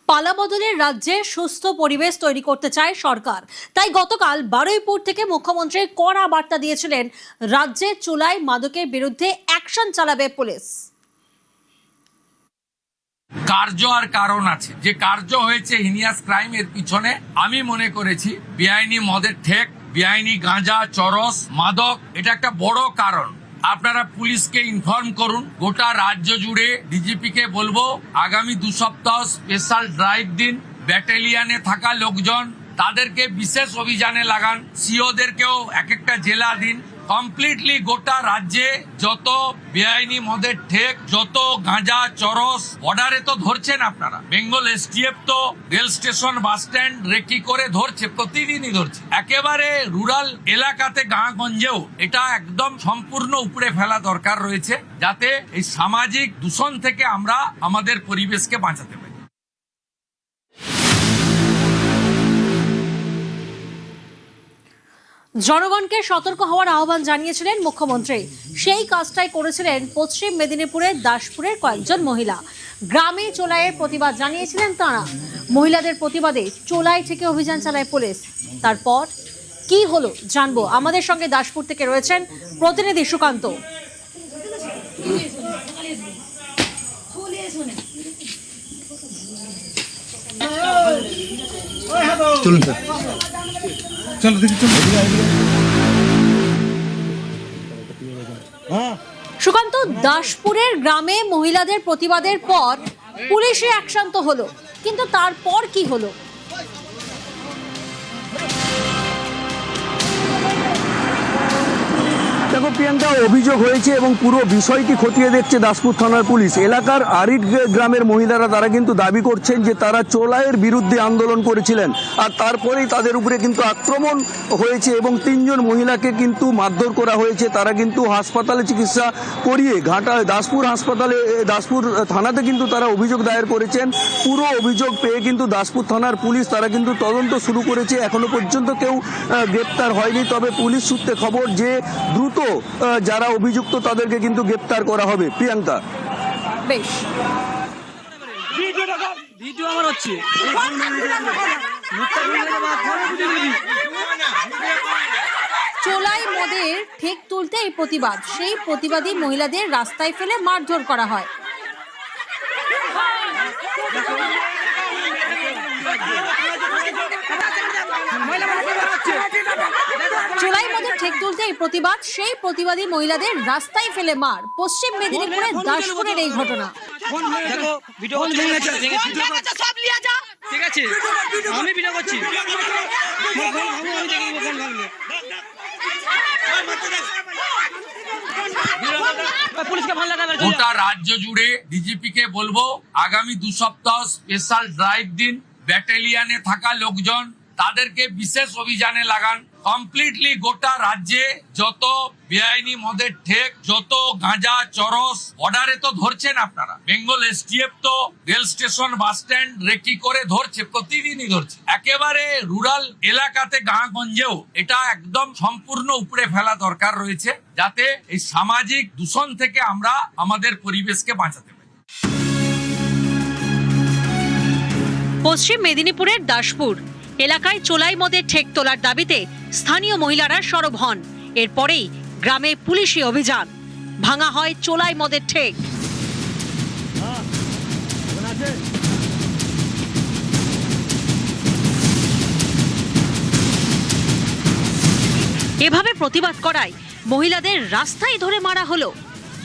পালাবদলের রাজ্যে সুস্থ পরিবেশ তৈরি করতে চায় সরকার। তাই গতকাল বারুইপুর থেকে মুখ্যমন্ত্রী কড়া বার্তা দিয়েছিলেন, রাজ্যে চোলাই মাদকের বিরুদ্ধে অ্যাকশন চালাবে পুলিশ। কার্য আর কারণ আছে, যে কার্য হয়েছে হিনিয়াস ক্রাইম, এর পিছনে আমি মনে করেছি বেআইনি মদের ঠেক, বেআইনি গাঁজা, চরস, মাদক, এটা একটা বড় কারণ। আপনারা পুলিশকে ইনফর্ম করুন, গোটা রাজ্য জুড়ে ডিজিপি কে বলবো আগামী 2 সপ্তাহ স্পেশাল ড্রাইভ দিন, ব্যাটালিয়নে থাকা লোকজন তাদেরকে বিশেষ অভিযানে লাগান, সিওদেরকেও এক একটা জেলা দিন। কমপ্লিটলি গোটা রাজ্যে যত বেআইনি মদের ঠেক, যত গাঁজা, চরস, বর্ডারে তো ধরছেন আপনারা, বেঙ্গল এসটিএফ তো rail station, bus stand recce করে ধরছে, প্রতিদিনই ধরছে। একেবারে রুরাল এলাকাতে, গাঁগঞ্জেও এটা একদম সম্পূর্ণ উপরে ফেলা দরকার রয়েছে, যাতে এই সামাজিক দূষণ থেকে আমরা আমাদের পরিবেশকে বাঁচাতে পারি। জনগণকে সতর্ক হওয়ার আহ্বান জানিয়েছিলেন মুখ্যমন্ত্রী। সেই কাজটাই করেছিলেন পশ্চিম মেদিনীপুরের দাসপুরের কয়েকজন মহিলা। গ্রামে চোলাইয়ের প্রতিবাদ জানিয়েছিলেন তাঁরা। মহিলাদের প্রতিবাদে চোলাই থেকে অভিযান চালায় পুলিশ। তারপর কি হলো জানবো, আমাদের সঙ্গে দাসপুর থেকে রয়েছেন প্রতিনিধি সুকান্ত। চলুন স্যার, চলো দেখি, চলো। সুকান্ত, দাসপুরের গ্রামে মহিলাদের প্রতিবাদের পর পুলিশে অ্যাকশন তো হলো, কিন্তু তারপর কি হলো? দেখো প্রিয়াঙ্কা, অভিযোগ হয়েছে এবং পুরো বিষয়টি খতিয়ে দেখছে দাসপুর থানার পুলিশ। এলাকার আরিট গ্রামের মহিলারা তারা কিন্তু দাবি করছেন যে তারা চোলাইয়ের বিরুদ্ধে আন্দোলন করেছিলেন, আর তারপরেই তাদের উপরে কিন্তু আক্রমণ হয়েছে এবং 3 জন মহিলাকে কিন্তু মারধর করা হয়েছে। তারা কিন্তু হাসপাতালে চিকিৎসা করিয়ে দাসপুর থানাতে কিন্তু তারা অভিযোগ দায়ের করেছেন। পুরো অভিযোগ পেয়ে কিন্তু দাসপুর থানার পুলিশ তারা কিন্তু তদন্ত শুরু করেছে। এখনো পর্যন্ত কেউ গ্রেপ্তার হয়নি, তবে পুলিশ সূত্রে খবর যে দ্রুত যারা অভিযুক্ত তাদেরকে কিন্তু গ্রেপ্তার করা হবে। প্রিয়াঙ্কা, বেশ, ভিডিও আমার হচ্ছে। চোলাই মদের ঠেক তুলতে এই প্রতিবাদ, সেই প্রতিবাদী মহিলাদের রাস্তায় ফেলে মারধর করা হয়। চোলাই মদের ঠেক তুলতে এই প্রতিবাদ, সেই প্রতিবাদী মহিলাদের রাস্তায় ফেলে মার। পশ্চিম মেদিনীপুরের দাসপুরের এই ঘটনা। ঠিক আছে, আমি ভিডিও করছি। গোটা রাজ্য জুড়ে ডিজিপি কে বলবো আগামী 2 সপ্তাহ স্পেশাল ড্রাইভ দিন, ব্যাটালিয়নে থাকা লোকজন তাদেরকে বিশেষ অভিযানে লাগান। কমপ্লিটলি গোটা রাজ্যে যত বেআইনি মদের ঠেক, যত গাঁজা, চরস, বর্ডারে তো ধরছেন আপনারা, বেঙ্গল এসটিএফ তো rail station, bus stand recce করে ধরছে, প্রতিদিনই ধরছে। একেবারে রুরাল এলাকাতে, গাঁগঞ্জেও এটা একদম সম্পূর্ণ উপরে ফেলা দরকার রয়েছে, যাতে এই সামাজিক দূষণ থেকে আমরা আমাদের পরিবেশকে বাঁচাতে পারি। পশ্চিম মেদিনীপুরের দাসপুর এলাকায় চোলাই মদের ঠেক তোলার দাবিতে স্থানীয় মহিলারা সরব হন। এরপরেই গ্রামে পুলিশি অভিযান, ভাঙা হয় চোলাই মদের ঠেক। এভাবে প্রতিবাদ করায় মহিলাদের রাস্তায় ধরে মারা হলো।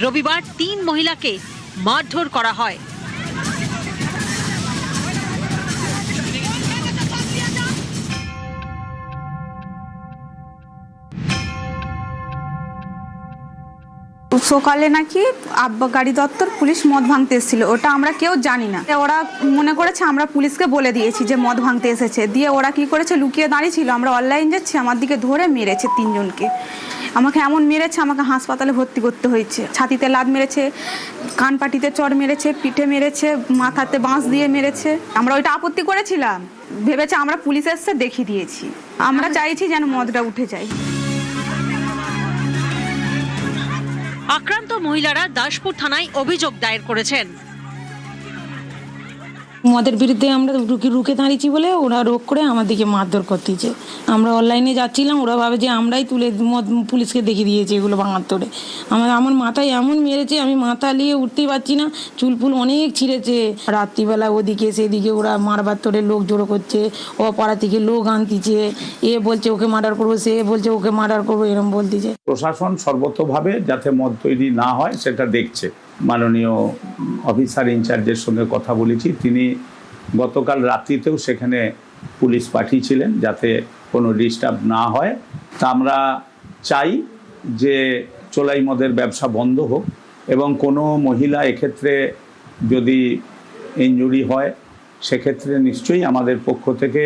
রবিবার 3 মহিলাকে মারধর করা হয়। সকালে নাকি আব্বাগাড়ি দপ্তর পুলিশ মদ ভাঙতে এসেছিল, ওটা আমরা কেউ জানি না। ওরা মনে করেছে আমরা পুলিশকে বলে দিয়েছি যে মদ ভাঙতে এসেছে, দিয়ে ওরা কি করেছে, লুকিয়ে দাঁড়িয়েছিল। আমরা অনলাইন যাচ্ছি, আমার দিকে ধরে মেরেছে 3 জনকে। আমাকে এমন মেরেছে, আমাকে হাসপাতালে ভর্তি করতে হয়েছে। ছাতিতে লাত মেরেছে, কান পাটিতে চড় মেরেছে, পিঠে মেরেছে, মাথাতে বাঁশ দিয়ে মেরেছে। আমরা ওইটা আপত্তি করেছিলাম, ভেবেছে আমরা পুলিশ এসে দেখিয়ে দিয়েছি। আমরা চাইছি যেন মদটা উঠে যায়। আক্রান্ত মহিলারা দাসপুর থানায় অভিযোগ দায়ের করেছেন। মদের বিরুদ্ধে আমরা রুখে দাঁড়িয়েছি বলে ওরা রোগ করে আমাদেরকে মারধর করতেছে। আমরা অনলাইনে যাচ্ছিলাম, ওরা ভাবে যে আমরাই তুলে মদ পুলিশকে দেখিয়ে দিয়েছি এগুলো ভাঙার তোড়ে। আমার মাথায় এমন মেরেছে, আমি মাথা নিয়ে উঠতেই পারছি না, চুল ফুল অনেক ছিঁড়েছে। রাত্রিবেলা ওদিকে সেদিকে ওরা মারবার তোড়ে লোক জড়ো করছে, ও পাড়া থেকে লোক আনতিছে, এ বলছে ওকে মার্ডার করবো, সে বলছে ওকে মার্ডার করবো, এরকম বলতেছে। প্রশাসন সর্বতোভাবে যাতে মদ তৈরি না হয় সেটা দেখছে। মাননীয় অফিসার ইনচার্জের সঙ্গে কথা বলেছি, তিনি গতকাল রাত্রিতেও সেখানে পুলিশ পাঠিয়েছিলেন যাতে কোনো ডিস্টার্ব না হয়। তা আমরা চাই যে চোলাই মদের ব্যবসা বন্ধ হোক এবং কোনো মহিলা এক্ষেত্রে যদি ইনজুরি হয় সেক্ষেত্রে নিশ্চয়ই আমাদের পক্ষ থেকে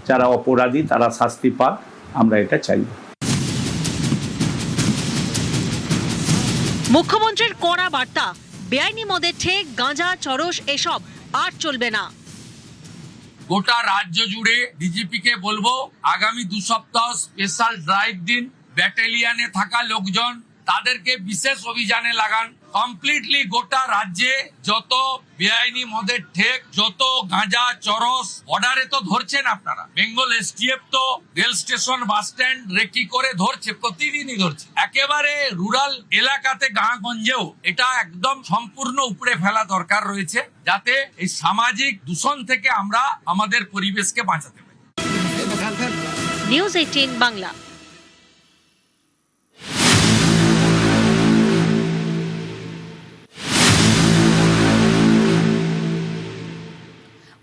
যারা অপরাধী তারা শাস্তি পাক, আমরা এটা চাই। মুখ্যমন্ত্রীর কড়া বার্তা, বেআইনি মদের ঠেক, গাঁজা, চরস এসব আর চলবে না। গোটা রাজ্য জুড়ে ডিজিপিকে বলবো আগামী 2 সপ্তাহ স্পেশাল ড্রাইভ দিন, ব্যাটালিয়নে থাকা লোকজন তাদেরকে বিশেষ অভিযানে লাগান। কমপ্লিটলি গোটা রাজ্যে যত বেআইনি মদের ঠেক, যত গাঁজা, চরস অর্ডারে তো ধরছেন আপনারা। বেঙ্গল এসটিএফ তো rail station, bus stand recce করে ধরছে, প্রতিদিনই ধরছে। একেবারে রুরাল এলাকাতে, গাঁগঞ্জেও এটা একদম সম্পূর্ণ উপরে ফেলা দরকার রয়েছে, যাতে এই সামাজিক দূষণ থেকে আমরা আমাদের পরিবেশকে বাঁচাতে পারি। নিউজ 18 বাংলা।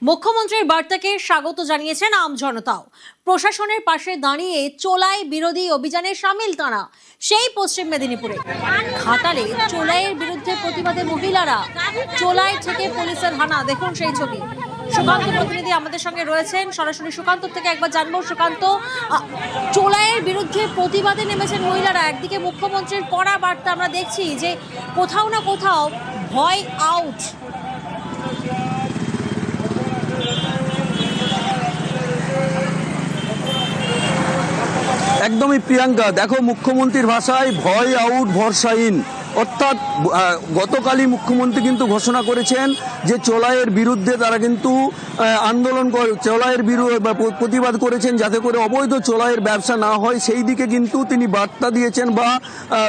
মুখ্যমন্ত্রীর বার্তাকে স্বাগত জানিয়েছেন আম জনতাও। প্রশাসনের পাশে দাঁড়িয়ে চোলাই বিরোধী অভিযানে সামিল তাঁরা। সেই পশ্চিম মেদিনীপুরে ঘাটালে চোলাইয়ের বিরুদ্ধে প্রতিবাদে মহিলারা, চোলাই থেকে পুলিশের হানা, দেখুন সেই ছবি। সুকান্ত প্রতিনিধি আমাদের সঙ্গে রয়েছেন, সরাসরি সুকান্ত থেকে একবার জানবো। সুকান্ত, চোলাইয়ের বিরুদ্ধে প্রতিবাদে নেমেছেন মহিলারা, একদিকে মুখ্যমন্ত্রীর কড়া বার্তা আমরা দেখছি যে কোথাও না কোথাও ভয় আউট। একদমই প্রিয়াঙ্কা, দেখো মুখ্যমন্ত্রীর ভাষায় ভয় আউট ভরসা ইন, অর্থাৎ গতকালই মুখ্যমন্ত্রী কিন্তু ঘোষণা করেছেন যে চোলাইয়ের বিরুদ্ধে তারা কিন্তু আন্দোলন করে, চোলাইয়ের প্রতিবাদ করেছেন যাতে করে অবৈধ চোলাইয়ের ব্যবসা না হয়, সেই দিকে কিন্তু তিনি বার্তা দিয়েছেন বা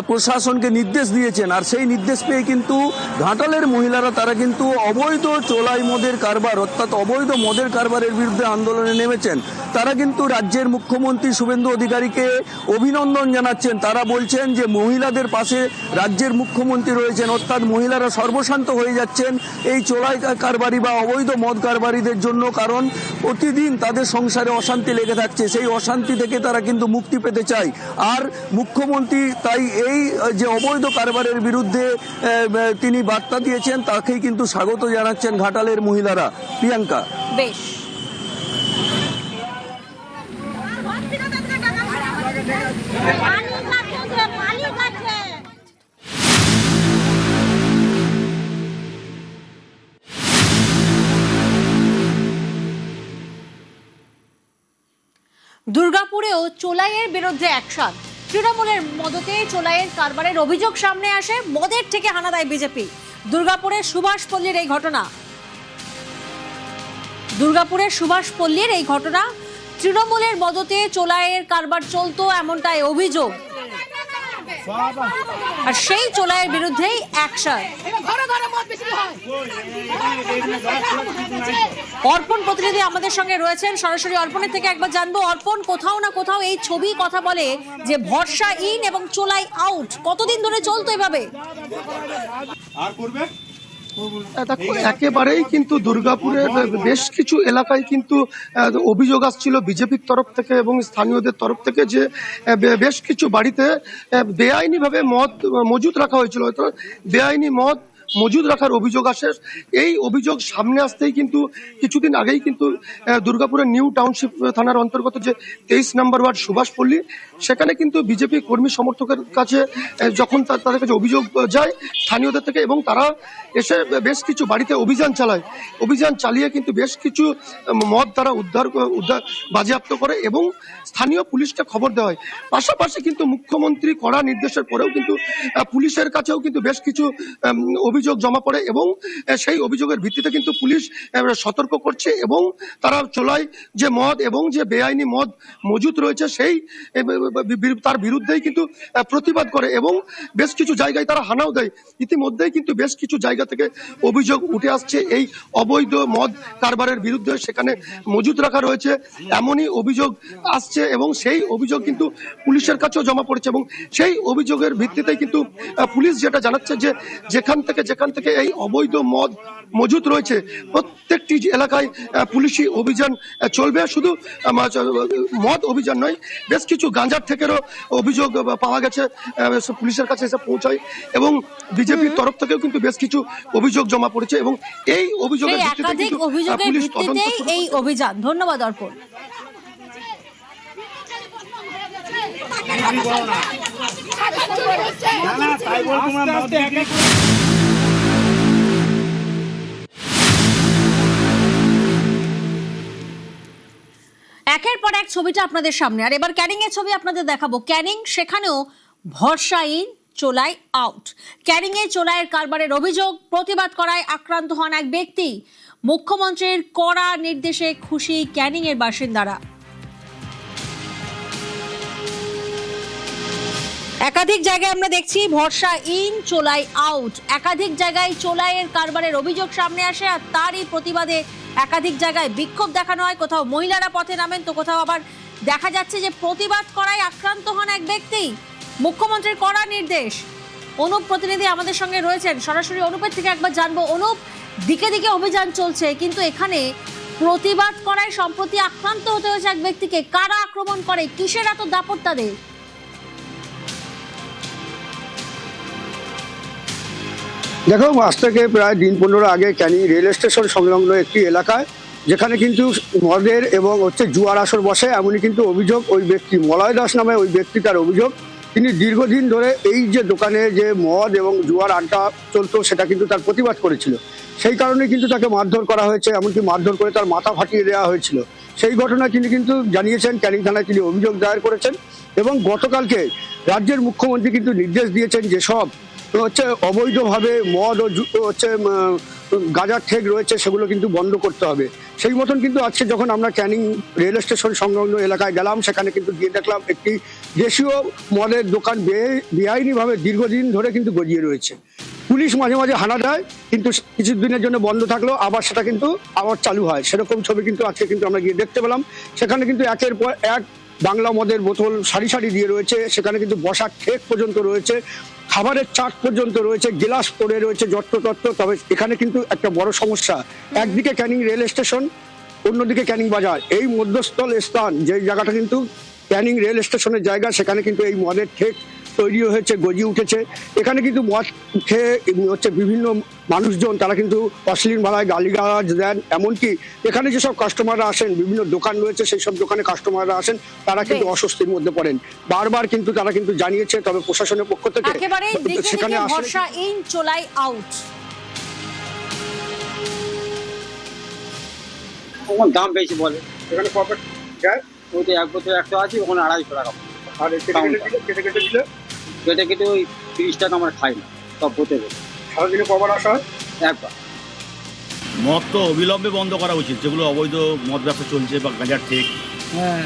প্রশাসনকে নির্দেশ দিয়েছেন। আর সেই নির্দেশ পেয়ে কিন্তু ঘাটালের মহিলারা তারা কিন্তু অবৈধ চোলাই মদের কারবার, অর্থাৎ অবৈধ মদের কারবারের বিরুদ্ধে আন্দোলনে নেমেছেন। তারা কিন্তু রাজ্যের মুখ্যমন্ত্রী শুভেন্দু অধিকারীকে অভিনন্দন জানাচ্ছেন। তারা বলছেন যে মহিলাদের পাশে রাজ্যের মুখ্যমন্ত্রী রয়েছেন, অর্থাৎ মহিলারা সর্বশান্ত হয়ে যাচ্ছেন এই চোলাই কারবারি বা অবৈধ মদ কারবারিদের জন্য, কারণ প্রতিদিন তাদের সংসারে অশান্তি লেগে থাকছে, সেই অশান্তি থেকে তারা কিন্তু মুক্তি পেতে চায়। আর মুখ্যমন্ত্রী তাই এই যে অবৈধ কারবারের বিরুদ্ধে তিনি বার্তা দিয়েছেন তাকেই কিন্তু স্বাগত জানাচ্ছেন ঘাটালের মহিলারা। প্রিয়াঙ্কা, বেশ। দুর্গাপুরেও চোলাইয়ের বিরুদ্ধে অ্যাকশন। তৃণমূলের মদতে চোলাইয়ের কারবারের অভিযোগ সামনে আসে, মদের থেকে হানা দেয় বিজেপি। দুর্গাপুরের সুভাষপল্লীর এই ঘটনা, তৃণমূলের মদতে চোলাইয়ের কারবার চলতো এমনটাই অভিযোগ, আর সেই চোলাইয়ের বিরুদ্ধেই অ্যাকশন। অর্পণ প্রতিনিধি আমাদের সঙ্গে রয়েছেন, সরাসরি অর্পণের থেকে একবার জানবো। অর্পণ, কোথাও না কোথাও এই ছবি কথা বলে যে ভরসা ইন এবং চোলাই আউট, কতদিন ধরে চলতো এভাবে? একেবারেই কিন্তু দুর্গাপুরের বেশ কিছু এলাকায় কিন্তু অভিযোগ আসছিল বিজেপির তরফ থেকে এবং স্থানীয়দের তরফ থেকে যে বেশ কিছু বাড়িতে বেআইনিভাবে মদ মজুত রাখা হয়েছিল, অর্থাৎ বেআইনি মদ মজুদ রাখার অভিযোগ আসে। এই অভিযোগ সামনে আসতেই কিন্তু কিছুদিন আগেই কিন্তু দুর্গাপুরের নিউ টাউনশিপ থানার অন্তর্গত যে 23 নম্বর ওয়ার্ড সুভাষপল্লী, সেখানে কিন্তু বিজেপি কর্মী সমর্থকের কাছে যখন তাদের কাছে অভিযোগ যায় স্থানীয়দের থেকে, এবং তারা এসে বেশ কিছু বাড়িতে অভিযান চালিয়ে কিন্তু বেশ কিছু মদ তারা উদ্ধার বাজেয়াপ্ত করে এবং স্থানীয় পুলিশকে খবর দেওয়া হয়। পাশাপাশি কিন্তু মুখ্যমন্ত্রী কড়া নির্দেশের পরেও কিন্তু পুলিশের কাছেও কিন্তু বেশ কিছু অভিযোগ অভিযোগ জমা পড়ে এবং সেই অভিযোগের ভিত্তিতে কিন্তু পুলিশ সতর্ক করছে এবং তারা চোলাই যে মদ এবং যে বেআইনি মদ মজুত রয়েছে সেই তার বিরুদ্ধেই কিন্তু প্রতিবাদ করে এবং বেশ কিছু জায়গায় তারা হানাও দেয়। ইতিমধ্যেই কিন্তু বেশ কিছু জায়গা থেকে অভিযোগ উঠে আসছে এই অবৈধ মদ কারবারের বিরুদ্ধে, সেখানে মজুত রাখা রয়েছে এমনই অভিযোগ আসছে এবং সেই অভিযোগ কিন্তু পুলিশের কাছেও জমা পড়েছে এবং সেই অভিযোগের ভিত্তিতেই কিন্তু পুলিশ যেটা জানাচ্ছে যে যেখান থেকে এই অবৈধ মদ মজুত রয়েছে প্রত্যেকটি এলাকায় পুলিশি অভিযান চলবে। শুধু মদ অভিযান নয়, বেশ কিছু গাঁজার থেকেও অভিযোগ পাওয়া গেছে, পুলিশের কাছে এসে পৌঁছায় এবং বিজেপির তরফ থেকেও কিন্তু বেশ কিছু অভিযোগ জমা পড়েছে এবং এই অভিযোগের ভিত্তিতে একাধিক কিন্তু অভিযোগের পুলিশ তদন্ত ভিত্তিতেই শুরু এই অভিযান। ধন্যবাদ অর্পণ। একের পর এক ছবিটা আপনাদের সামনে, আর এবার ক্যানিং এর ছবি আপনাদের দেখাবো। ক্যানিং, সেখানেও ভরসা ইন, চোলাই আউট। ক্যানিং এ চোলাইয়ের কারবারের অভিযোগ, প্রতিবাদ করায় আক্রান্ত হন এক ব্যক্তি। মুখ্যমন্ত্রীর কড়া নির্দেশে খুশি ক্যানিং এর বাসিন্দারা। একাধিক জায়গায় আমরা দেখছি ভরসা ইন, চোলাই আউট। একাধিক জায়গায় চোলাইয়ের কারবারের অভিযোগ সামনে আসে আর তারই প্রতিবাদে একাধিক জায়গায় বিক্ষোভ দেখানো হয়। কোথাও মহিলারা পথে নামেন, তো কোথাও আবার দেখা যাচ্ছে যে প্রতিবাদ করায় আক্রান্ত হন এক ব্যক্তি। মুখ্যমন্ত্রীর কড়া নির্দেশ। অনুপ প্রতিনিধি আমাদের সঙ্গে রয়েছেন, সরাসরি অনুপের থেকে একবার জানবো। অনুপ, দিকে দিকে অভিযান চলছে, কিন্তু এখানে প্রতিবাদ করায় সম্প্রতি আক্রান্ত হতে হয়েছে এক ব্যক্তিকে। কারা আক্রমণ করে, কিসের এত দাপট তাদের? দেখো, আজ থেকে প্রায় দিন 15 আগে ক্যানিং রেল স্টেশন সংলগ্ন একটি এলাকায়, যেখানে কিন্তু মদের এবং জুয়ার আসর বসে, এমনই কিন্তু অভিযোগ ওই ব্যক্তি মলয় দাস নামে ওই ব্যক্তি, তার অভিযোগ তিনি দীর্ঘদিন ধরে এই যে দোকানে যে মদ এবং জুয়ার আড্ডা চলতো সেটা কিন্তু তার প্রতিবাদ করেছিল। সেই কারণে কিন্তু তাকে মারধর করা হয়েছে, এমনকি মারধর করে তার মাথা ফাটিয়ে দেওয়া হয়েছিল। সেই ঘটনায় তিনি কিন্তু জানিয়েছেন, ক্যানিং থানায় তিনি অভিযোগ দায়ের করেছেন এবং গতকালকে রাজ্যের মুখ্যমন্ত্রী কিন্তু নির্দেশ দিয়েছেন যেসব অবৈধভাবে মদ ও গাঁজার ঠেক রয়েছে সেগুলো কিন্তু বন্ধ করতে হবে। সেই মতন কিন্তু আজকে যখন আমরা ক্যানিং রেল স্টেশন সংলগ্ন এলাকায় গেলাম, সেখানে কিন্তু গিয়ে দেখলাম একটি দেশীয় মদের দোকান বেআইনিভাবে দীর্ঘদিন ধরে কিন্তু গজিয়ে রয়েছে। পুলিশ মাঝে মাঝে হানা দেয়, কিন্তু কিছুদিনের জন্য বন্ধ থাকলেও আবার সেটা কিন্তু আবার চালু হয়। সেরকম ছবি কিন্তু আজকে কিন্তু আমরা গিয়ে দেখতে পেলাম। সেখানে কিন্তু একের পর এক বাংলা মদের বোতল সারি সারি দিয়ে রয়েছে, সেখানে কিন্তু বসার ঠেক পর্যন্ত রয়েছে, খাবারের চাট পর্যন্ত রয়েছে, গ্লাস পড়ে রয়েছে যত্রতত্র। তবে এখানে কিন্তু একটা বড় সমস্যা, একদিকে ক্যানিং রেল স্টেশন, অন্যদিকে ক্যানিং বাজার, এই মধ্যস্থল স্থান যে জায়গাটা কিন্তু ক্যানিং রেল স্টেশনের জায়গা, সেখানে কিন্তু এই মদের ঠেক তৈরি হয়েছে, গজিয়ে উঠেছে। এখানে কিন্তু মদ খেয়ে বিভিন্ন মানুষজন তারা কিন্তু অশ্লীল ভাষায় গালিগালাজ দেন। এমনকি এখানে যেসব কাস্টমাররা আসেন, বিভিন্ন দোকান রয়েছে, সেই সব দোকানে কাস্টমাররা আসেন, তারা কিন্তু অস্বস্তির মধ্যে পড়েন। বারবার কিন্তু তারা কিন্তু জানিয়েছে, তবে প্রশাসনের পক্ষ থেকে সেখানে ভরসা ইন, চোলাই আউট। দাম বেশি বলে, এখানে কত যায়? ওই তো 1 বোতল 100 আছে, ওখানে 250 টাকা। আর কেটে কেটে ওই 30 টাকা আমরা খাই না সব বোতলে। সারাদিনে কবার আসা হয়? একবার। মদ তো অবিলম্বে বন্ধ করা উচিত, যেগুলো অবৈধ মদ ব্যবসা চলছে বা গাঁজার ঠেক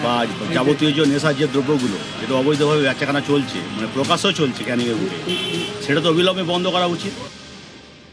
বা যাবতীয় যে নেশার যে দ্রব্যগুলো যেটা অবৈধভাবে বেচাকেনা চলছে, মানে প্রকাশও চলছে ক্যানিংয়ে উঠে, সেটা তো অবিলম্বে বন্ধ করা উচিত।